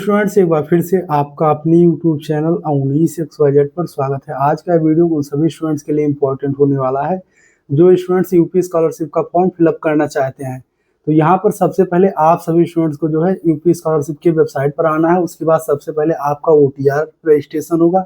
Students, एक बार फिर से आपका अपनी यूट्यूब चैनल अवनीश XYZ पर स्वागत है। आज का वीडियो उन सभी स्टूडेंट्स के लिए इम्पोर्टेंट होने वाला है जो स्टूडेंट्स यूपी स्कॉलरशिप का फॉर्म फिलअप करना चाहते हैं। तो यहाँ पर सबसे पहले आप सभी स्टूडेंट्स को जो है यूपी स्कॉलरशिप की वेबसाइट पर आना है। उसके बाद सबसे पहले आपका OTR रजिस्ट्रेशन होगा।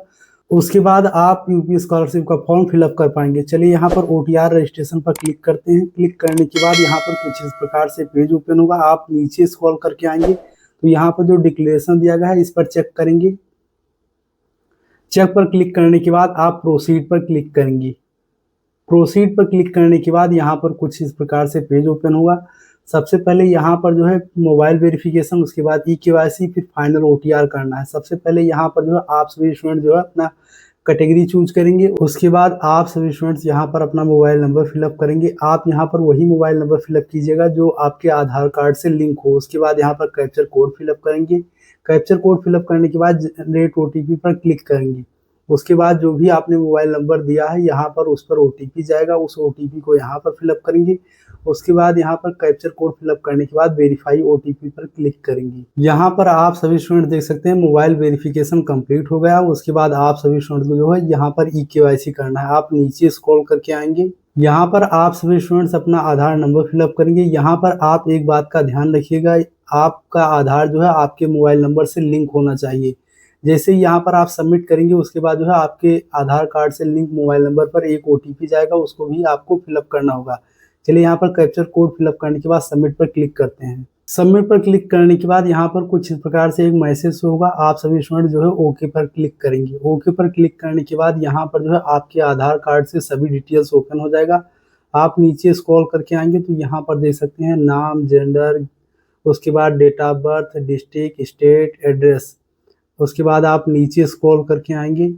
उसके बाद आप यूपी स्कॉलरशिप का फॉर्म फिलअप कर पाएंगे। चलिए यहाँ पर OTR रजिस्ट्रेशन पर क्लिक करते हैं। क्लिक करने के बाद यहाँ पर कुछ इस प्रकार से पेज ओपन होगा। आप नीचे स्क्रॉल करके आएंगे तो यहाँ पर जो डिक्लेरेशन दिया गया है इस पर चेक करेंगे। चेक पर क्लिक करने के बाद आप प्रोसीड पर क्लिक करेंगे। प्रोसीड पर क्लिक करने के बाद यहाँ पर कुछ इस प्रकार से पेज ओपन होगा। सबसे पहले यहाँ पर जो है मोबाइल वेरिफिकेशन, उसके बाद eKYC, फिर फाइनल OTR करना है। सबसे पहले यहाँ पर जो है आप सभी स्टूडेंट जो है अपना कैटेगरी चूज करेंगे। उसके बाद आप सभी स्टूडेंट्स यहाँ पर अपना मोबाइल नंबर फिलअप करेंगे। आप यहाँ पर वही मोबाइल नंबर फिलअप कीजिएगा जो आपके आधार कार्ड से लिंक हो। उसके बाद यहाँ पर कैप्चर कोड फिलअप करेंगे। कैप्चर कोड फिलअप करने के बाद जनरेट OTP पर क्लिक करेंगे। उसके बाद जो भी आपने मोबाइल नंबर दिया है यहाँ पर उस पर OTP जाएगा, उस OTP को यहाँ पर फिलअप करेंगे। उसके बाद यहाँ पर कैप्चर कोड फिलअप करने के बाद वेरीफाई OTP पर क्लिक करेंगे। यहाँ पर आप सभी स्टूडेंट देख सकते हैं मोबाइल वेरिफिकेशन कंप्लीट हो गया। उसके बाद आप सभी स्टूडेंट को जो है यहाँ पर eKYC करना है। आप नीचे स्क्रॉल करके आएंगे। यहाँ पर आप सभी स्टूडेंट्स अपना आधार नंबर फिलअप करेंगे। यहाँ पर आप एक बात का ध्यान रखिएगा, आपका आधार जो है आपके मोबाइल नंबर से लिंक होना चाहिए। जैसे ही यहाँ पर आप सबमिट करेंगे उसके बाद जो है आपके आधार कार्ड से लिंक मोबाइल नंबर पर एक OTP जाएगा, उसको भी आपको फिलअप करना होगा। चलिए यहाँ पर कैप्चर कोड फिलअप करने के बाद सबमिट पर क्लिक करते हैं। सबमिट पर क्लिक करने के बाद यहाँ पर कुछ इस प्रकार से एक मैसेज होगा। आप सभी स्टूडेंट जो है ओके पर क्लिक करेंगे। ओके पर क्लिक करने के बाद यहाँ पर जो है आपके आधार कार्ड से सभी डिटेल्स ओपन हो जाएगा। आप नीचे स्क्रॉल करके आएंगे तो यहाँ पर देख सकते हैं नाम, जेंडर, उसके बाद date of birth, district, state, address. उसके बाद आप नीचे स्क्रॉल करके आएंगे।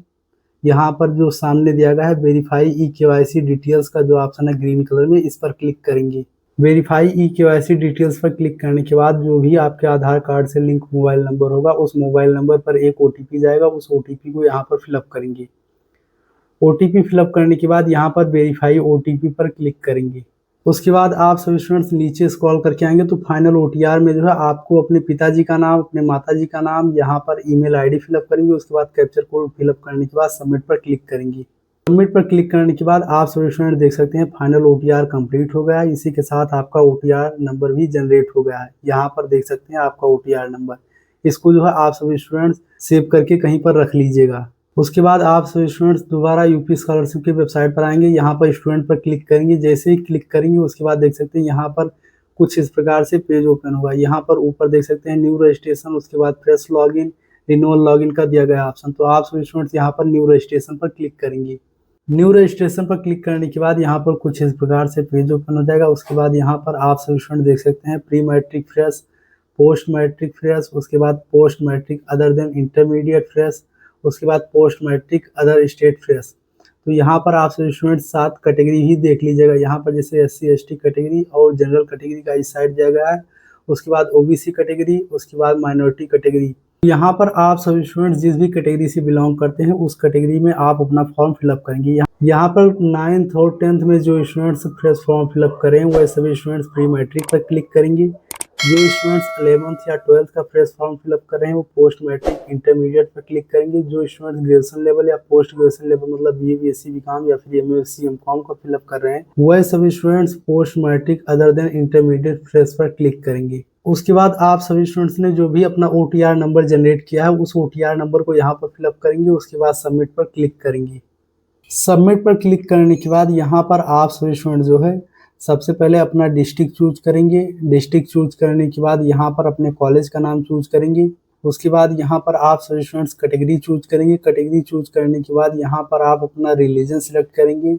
यहाँ पर जो सामने दिया गया है वेरीफाई eKYC डिटेल्स का जो ऑप्शन है ग्रीन कलर में, इस पर क्लिक करेंगे। वेरीफाई eKYC डिटेल्स पर क्लिक करने के बाद जो भी आपके आधार कार्ड से लिंक मोबाइल नंबर होगा उस मोबाइल नंबर पर एक OTP जाएगा, उस OTP को यहाँ पर फिलअप करेंगे। OTP फिलअप करने के बाद यहाँ पर वेरीफाई OTP पर क्लिक करेंगे। उसके बाद आप सभी स्टूडेंट्स नीचे स्क्रॉल करके आएंगे तो फाइनल OTR में जो है आपको अपने पिताजी का नाम, अपने माताजी का नाम, यहाँ पर ईमेल ID फिलअप करेंगे। उसके बाद कैप्चर कोड फिलअप करने के बाद सबमिट पर क्लिक करेंगे। सबमिट पर क्लिक करने के बाद आप सभी स्टूडेंट देख सकते हैं फाइनल OTR कंप्लीट हो गया है। इसी के साथ आपका OTR नंबर भी जनरेट हो गया है। यहाँ पर देख सकते हैं आपका OTR नंबर। इसको जो है आप सभी स्टूडेंट्स सेव करके कहीं पर रख लीजिएगा। उसके बाद आप सभी स्टूडेंट्स दोबारा यूपी स्कॉलरशिप की वेबसाइट पर आएंगे। यहाँ पर स्टूडेंट पर क्लिक करेंगे। जैसे ही क्लिक करेंगे उसके बाद देख सकते हैं यहाँ पर कुछ इस प्रकार से पेज ओपन होगा। यहाँ पर ऊपर देख सकते हैं न्यू रजिस्ट्रेशन, उसके बाद फ्रेश लॉगिन, रिन्यूअल लॉगिन का दिया गया ऑप्शन। तो आप सभी स्टूडेंट्स यहाँ पर न्यू रजिस्ट्रेशन पर क्लिक करेंगे। न्यू रजिस्ट्रेशन पर क्लिक करने के बाद यहाँ पर कुछ इस प्रकार से पेज ओपन हो जाएगा। उसके बाद यहाँ पर आप सभी स्टूडेंट देख सकते हैं pre matric fresh, post matric fresh, उसके बाद post matric other than intermediate fresh, उसके बाद post matric other state fresh. तो यहाँ पर आप सभी स्टूडेंट 7 कैटेगरी ही देख लीजिएगा। यहाँ पर जैसे SC ST कैटेगरी और जनरल कैटेगरी का इस साइड दिया गया है। उसके बाद OBC कैटेगरी, उसके बाद माइनॉरिटी कैटेगरी। यहाँ पर आप सभी स्टूडेंट्स जिस भी कैटेगरी से बिलोंग करते हैं उस कैटेगरी में आप अपना फॉर्म फिलअप करेंगे। यहाँ पर 9th और 10th में जो स्टूडेंट्स फ्रेश फॉर्म फिलअप करें वह सभी स्टूडेंट्स प्री मैट्रिक पर क्लिक करेंगे। जो स्टूडेंट्स 11th या 12th का फ्रेश फॉर्म फिलअप कर रहे हैं वो पोस्ट मैट्रिक इंटरमीडिएट पर क्लिक करेंगे। जो स्टूडेंट्स ग्रेजुएशन लेवल या पोस्ट ग्रेजुएशन लेवल मतलब BA BSc BCom या फिर MA SC MCom का फिलअप कर रहे हैं वह सभी students post matric other than intermediate fresh पर क्लिक करेंगे। उसके बाद आप सभी स्टूडेंट्स ने जो भी अपना OTR नंबर जनरेट किया है उस OTR नंबर को यहाँ पर फिलअप करेंगे। उसके बाद सबमिट पर क्लिक करेंगे। सबमिट पर क्लिक करने के बाद यहाँ पर आप सभी स्टूडेंट जो है सबसे पहले अपना डिस्ट्रिक्ट चूज करेंगे। डिस्ट्रिक्ट चूज करने के बाद यहाँ पर अपने कॉलेज का नाम चूज करेंगे। उसके बाद यहाँ पर आप सभी स्टूडेंट्स कैटेगरी चूज करेंगे। कैटेगरी चूज करने के बाद यहाँ पर आप अपना रिलीजन सिलेक्ट करेंगे।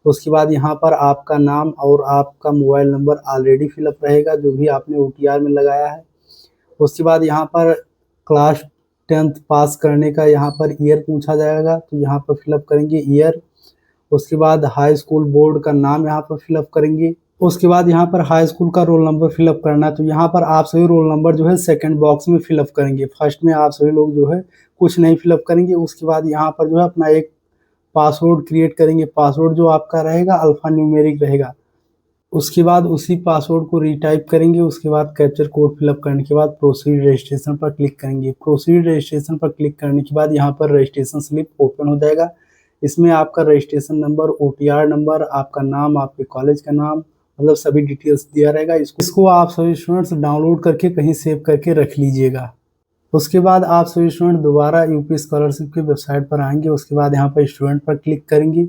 उसके बाद यहाँ पर आपका नाम और आपका मोबाइल नंबर ऑलरेडी फिलअप रहेगा जो भी आपने OTR में लगाया है। उसके बाद यहाँ पर क्लास 10th पास करने का यहाँ पर ईयर पूछा जाएगा तो यहाँ पर फिलअप करेंगे ईयर। उसके बाद हाई स्कूल बोर्ड का नाम यहाँ पर फिलअप करेंगे। उसके बाद यहाँ पर हाई स्कूल का रोल नंबर फिलअप करना है तो यहाँ पर आप सभी रोल नंबर जो है सेकंड बॉक्स में फिलअप करेंगे। फर्स्ट में आप सभी लोग जो है कुछ नहीं फिलअप करेंगे। उसके बाद यहाँ पर जो है अपना एक पासवर्ड क्रिएट करेंगे। पासवर्ड जो आपका रहेगा अल्फा न्यूमेरिक रहेगा। उसके बाद उसी पासवर्ड को रीटाइप करेंगे। उसके बाद कैप्चर कोड फिलअप करने के बाद प्रोसीड रजिस्ट्रेशन पर क्लिक करेंगे। प्रोसीड रजिस्ट्रेशन पर क्लिक करने के बाद यहाँ पर रजिस्ट्रेशन स्लिप ओपन हो जाएगा। इसमें आपका रजिस्ट्रेशन नंबर, ओटीआर नंबर, आपका नाम, आपके कॉलेज का नाम, मतलब सभी डिटेल्स दिया रहेगा। इसको आप सभी स्टूडेंट्स डाउनलोड करके कहीं सेव करके रख लीजिएगा। उसके बाद आप सभी स्टूडेंट दोबारा यूपी स्कॉलरशिप की वेबसाइट पर आएंगे। उसके बाद यहाँ पर स्टूडेंट पर क्लिक करेंगे।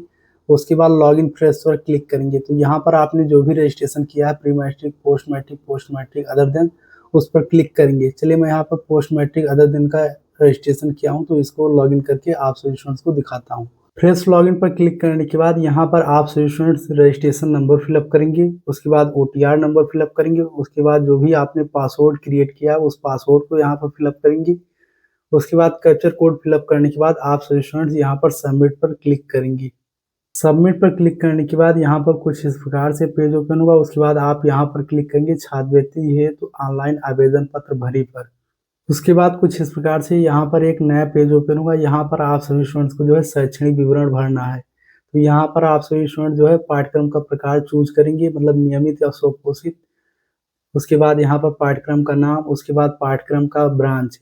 उसके बाद लॉगिन फ्रेश पर क्लिक करेंगे। तो यहाँ पर आपने जो भी रजिस्ट्रेशन किया है, pre matric, post matric, other than, उस पर क्लिक करेंगे। चलिए मैं यहाँ पर पोस्ट मैट्रिक अदर देन का रजिस्ट्रेशन किया हूँ, तो इसको लॉगिन करके आप सभी स्टूडेंट्स को दिखाता हूँ। फ्रेश लॉगिन पर क्लिक करने के बाद यहाँ पर आप सभी स्टूडेंट्स रजिस्ट्रेशन नंबर फिलअप करेंगे। उसके बाद ओटीआर नंबर फिलअप करेंगे। उसके बाद जो भी आपने पासवर्ड क्रिएट किया है उस पासवर्ड को यहाँ पर फिलअप करेंगे। उसके बाद कैप्चर कोड फिलअप करने के बाद आप सभी स्टूडेंट्स यहाँ पर सबमिट पर क्लिक करेंगे। सबमिट पर क्लिक करने के बाद यहाँ पर कुछ इस प्रकार से पेज ओपन होगा। उसके बाद आप यहाँ पर क्लिक करेंगे छात्रवृत्ति हेतु ऑनलाइन आवेदन पत्र भरी पर। उसके बाद कुछ इस प्रकार से यहाँ पर एक नया पेज ओपन होगा। यहाँ पर आप सभी स्टूडेंट्स को जो है शैक्षणिक विवरण भरना है। तो यहाँ पर आप सभी स्टूडेंट जो है पाठ्यक्रम का प्रकार चूज करेंगे, मतलब नियमित या स्वघोषित। उसके बाद यहाँ पर पाठ्यक्रम का नाम, उसके बाद पाठ्यक्रम का ब्रांच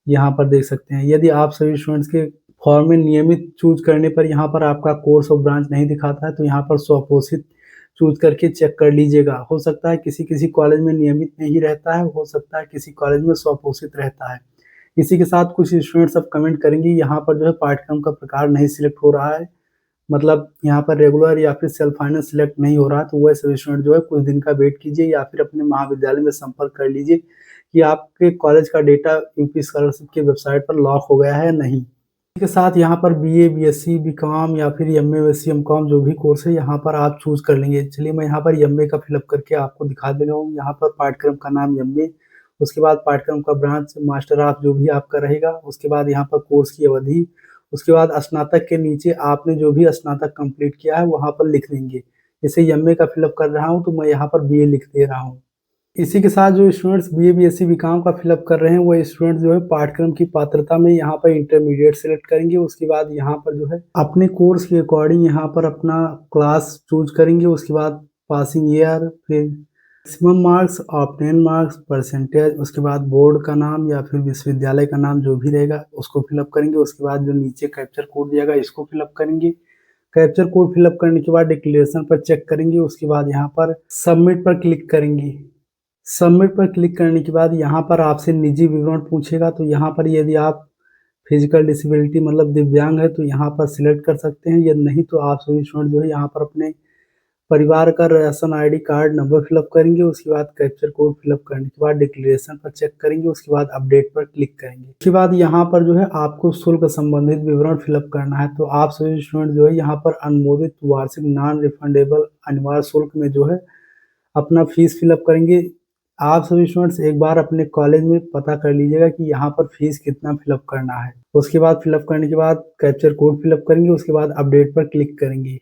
यहाँ पर देख सकते हैं। यदि आप सभी स्टूडेंट्स के फॉर्म में नियमित चूज करने पर यहाँ पर आपका कोर्स और ब्रांच नहीं दिखाता है, तो यहाँ पर स्वघोषित चूज करके चेक कर लीजिएगा। हो सकता है किसी किसी कॉलेज में नियमित नहीं रहता है, हो सकता है किसी कॉलेज में स्वघोषित रहता है। इसी के साथ कुछ स्टूडेंट्स अब कमेंट करेंगे यहाँ पर जो है पाठ्यक्रम का प्रकार नहीं सिलेक्ट हो रहा है, मतलब यहाँ पर रेगुलर या फिर सेल्फ फाइनेंस सिलेक्ट नहीं हो रहा है। तो वह सभी स्टूडेंट जो है कुछ दिन का वेट कीजिए या फिर अपने महाविद्यालय में संपर्क कर लीजिए कि आपके कॉलेज का डेटा यूपी स्कॉलरशिप की वेबसाइट पर लॉक हो गया है नहीं। इसी के साथ यहाँ पर बीए, बीएससी, बीकॉम या फिर एमए, बीएससी, एमकॉम जो भी कोर्स है यहाँ पर आप चूज कर लेंगे। चलिए मैं यहाँ पर एमए का फिलअप करके आपको दिखा दे रहा हूँ। यहाँ पर पाठ्यक्रम का नाम एमए, उसके बाद पाठ्यक्रम का ब्रांच मास्टर ऑफ जो भी आपका रहेगा, उसके बाद यहाँ पर कोर्स की अवधि, उसके बाद स्नातक के नीचे आपने जो भी स्नातक कंप्लीट किया है वहाँ पर लिख देंगे। जैसे एमए का फिलअप कर रहा हूँ तो मैं यहाँ पर बीए लिख दे रहा हूँ। इसी के साथ जो स्टूडेंट्स बीए, बीएससी, बीकॉम का फिलअप कर रहे हैं वो स्टूडेंट्स जो है पाठ्यक्रम की पात्रता में यहाँ पर इंटरमीडिएट सेलेक्ट करेंगे। उसके बाद यहाँ पर जो है अपने कोर्स के अकॉर्डिंग यहाँ पर अपना क्लास चूज करेंगे। उसके बाद पासिंग ईयर, फिर maximum marks, obtain marks, percentage, उसके बाद बोर्ड का नाम या फिर विश्वविद्यालय का नाम जो भी रहेगा उसको फिलअप करेंगे। उसके बाद जो नीचे कैप्चर कोड दिएगा इसको फिलअप करेंगे। कैप्चर कोड फिलअप करने के बाद डिक्लेरेशन पर चेक करेंगे। उसके बाद यहाँ पर सबमिट पर क्लिक करेंगे। सबमिट पर क्लिक करने के बाद यहाँ पर आपसे निजी विवरण पूछेगा। तो यहाँ पर यदि आप फिजिकल डिसेबिलिटी मतलब दिव्यांग है तो यहाँ पर सिलेक्ट कर सकते हैं, यदि नहीं तो आप सभी स्टूडेंट जो है यहाँ पर अपने परिवार का ration ID card number fill up करेंगे। उसके बाद कैप्चर कोड फिलअप करने के बाद डिक्लेरेशन पर चेक करेंगे। उसके बाद अपडेट पर क्लिक करेंगे। उसके बाद यहाँ पर जो है आपको शुल्क संबंधित विवरण फिलअप करना है। तो आप सभी स्टूडेंट जो है यहाँ पर अनुमोदित वार्षिक नॉन रिफंडेबल अनिवार्य शुल्क में जो है अपना फीस फिलअप करेंगे। आप सभी स्टूडेंट्स एक बार अपने कॉलेज में पता कर लीजिएगा कि यहाँ पर फीस कितना फिलअप करना है। उसके बाद फिलअप करने के बाद कैप्चर कोड फिलअप करेंगे। उसके बाद अपडेट पर क्लिक करेंगे।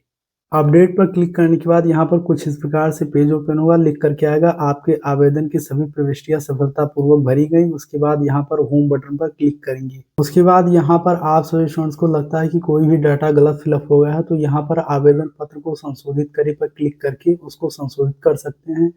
अपडेट पर क्लिक करने के बाद यहाँ पर कुछ इस प्रकार से पेज ओपन होगा, लिख करके आएगा आपके आवेदन की सभी प्रविष्टियां सफलतापूर्वक भरी गई। उसके बाद यहाँ पर होम बटन पर क्लिक करेंगे। उसके बाद यहाँ पर आप सभी स्टूडेंट्स को लगता है कि कोई भी डाटा गलत फिलअप हो गया है तो यहाँ पर आवेदन पत्र को संशोधित करें पर क्लिक करके उसको संशोधित कर सकते हैं।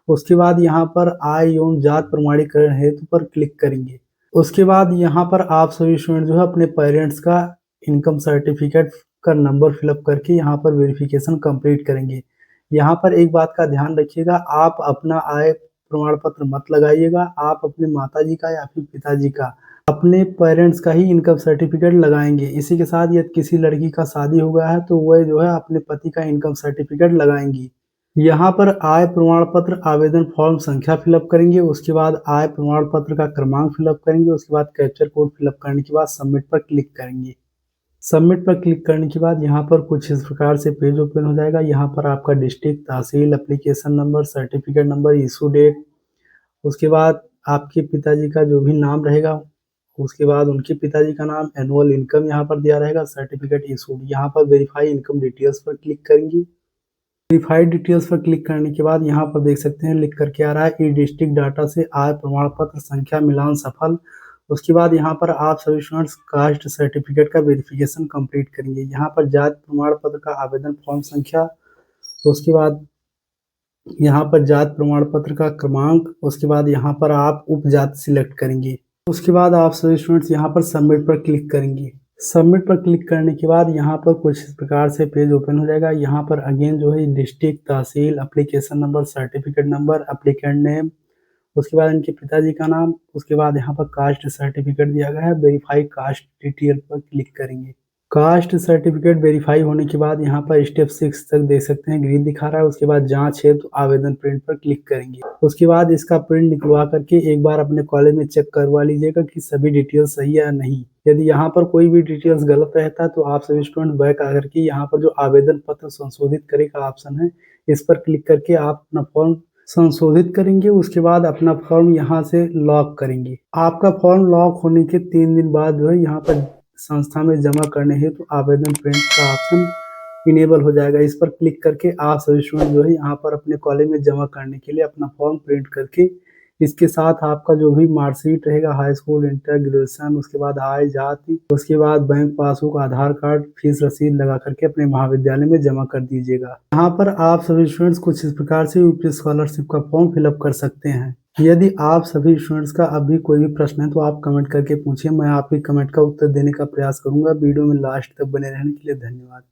उसके बाद यहाँ पर आय एवं जात प्रमाणीकरण हेतु पर क्लिक करेंगे। उसके बाद यहाँ पर आप सभी स्टूडेंट जो है अपने पेरेंट्स का इनकम सर्टिफिकेट का नंबर फिलअप करके यहाँ पर वेरिफिकेशन कंप्लीट करेंगे। यहाँ पर एक बात का ध्यान रखिएगा, आप अपना आय प्रमाण पत्र मत लगाइएगा, आप अपने माताजी का या फिर पिताजी का, अपने पेरेंट्स का ही इनकम सर्टिफिकेट लगाएंगे। इसी के साथ यदि किसी लड़की का शादी हो गया है तो वह जो है अपने पति का इनकम सर्टिफिकेट लगाएंगी। यहाँ पर आय प्रमाण पत्र आवेदन फॉर्म संख्या फिलअप करेंगे। उसके बाद आय प्रमाण पत्र का क्रमांक फिलअप करेंगे। उसके बाद कैप्चर कोड फिलअप करने के बाद सबमिट पर क्लिक करेंगे। सबमिट पर क्लिक करने के बाद यहाँ पर कुछ इस प्रकार से पेज ओपन हो जाएगा। यहाँ पर आपका डिस्ट्रिक्ट, तहसील, application number, certificate number, issue date, उसके बाद आपके पिताजी का जो भी नाम रहेगा, उसके बाद उनके पिताजी का नाम, एनुअल इनकम यहाँ पर दिया रहेगा, सर्टिफिकेट इशूड। यहाँ पर वेरीफाई इनकम डिटेल्स पर क्लिक करेंगे। वेरीफाइड डिटेल्स पर क्लिक करने के बाद यहाँ पर देख सकते हैं लिख करके आ रहा है ई डिस्ट्रिक्ट डाटा से आय प्रमाण पत्र संख्या मिलान सफल। उसके बाद यहाँ पर आप सभी स्टूडेंट्स कास्ट सर्टिफिकेट का वेरिफिकेशन कंप्लीट करेंगे। यहाँ पर जाति प्रमाण पत्र का आवेदन फॉर्म संख्या, उसके बाद यहाँ पर जात प्रमाण पत्र का क्रमांक, उसके बाद यहाँ पर आप उपजाति सिलेक्ट करेंगे। उसके बाद आप सभी स्टूडेंट्स यहाँ पर सबमिट पर क्लिक करेंगे। सबमिट पर क्लिक करने के बाद यहाँ पर कुछ इस प्रकार से पेज ओपन हो जाएगा। यहाँ पर अगेन जो है डिस्ट्रिक्ट, तहसील, application number, certificate number, applicant name, उसके बाद इनके पिताजी का नाम, उसके बाद यहाँ पर कास्ट सर्टिफिकेट दिया गया है, वेरीफाई कास्ट डिटेल पर क्लिक करेंगे। कास्ट सर्टिफिकेट वेरीफाई होने के बाद यहाँ पर स्टेप 6 तक देख सकते हैं ग्रीन दिखा रहा है। उसके बाद जांच है तो आवेदन प्रिंट पर क्लिक करेंगे। उसके बाद इसका प्रिंट निकलवा करके एक बार अपने कॉलेज में चेक करवा लीजिएगा कि सभी डिटेल्स सही है या नहीं। यदि यहाँ पर कोई भी डिटेल्स गलत रहता है तो आप सभी स्टूडेंट बैक आकर के यहाँ पर जो आवेदन पत्र संशोधित करे का ऑप्शन है, इस पर क्लिक करके आप अपना फॉर्म संशोधित करेंगे। उसके बाद अपना फॉर्म यहाँ से लॉक करेंगे। आपका फॉर्म लॉक होने के 3 दिन बाद जो है यहाँ पर संस्था में जमा करने हेतु तो आवेदन प्रिंट का ऑप्शन इनेबल हो जाएगा। इस पर क्लिक करके आप सभी स्टूडेंट जो है यहाँ पर अपने कॉलेज में जमा करने के लिए अपना फॉर्म प्रिंट करके इसके साथ आपका जो भी मार्कशीट रहेगा, हाई स्कूल, इंटर, ग्रेजुएशन, उसके बाद आय, जाति, उसके बाद बैंक पासबुक, आधार कार्ड, फीस रसीद लगा करके अपने महाविद्यालय में जमा कर दीजिएगा। यहाँ पर आप सभी स्टूडेंट्स कुछ इस प्रकार से यूपी स्कॉलरशिप का फॉर्म फिलअप कर सकते हैं। यदि आप सभी स्टूडेंट्स का अभी कोई भी प्रश्न है तो आप कमेंट करके पूछिए, मैं आपके कमेंट का उत्तर देने का प्रयास करूंगा। वीडियो में लास्ट तक बने रहने के लिए धन्यवाद।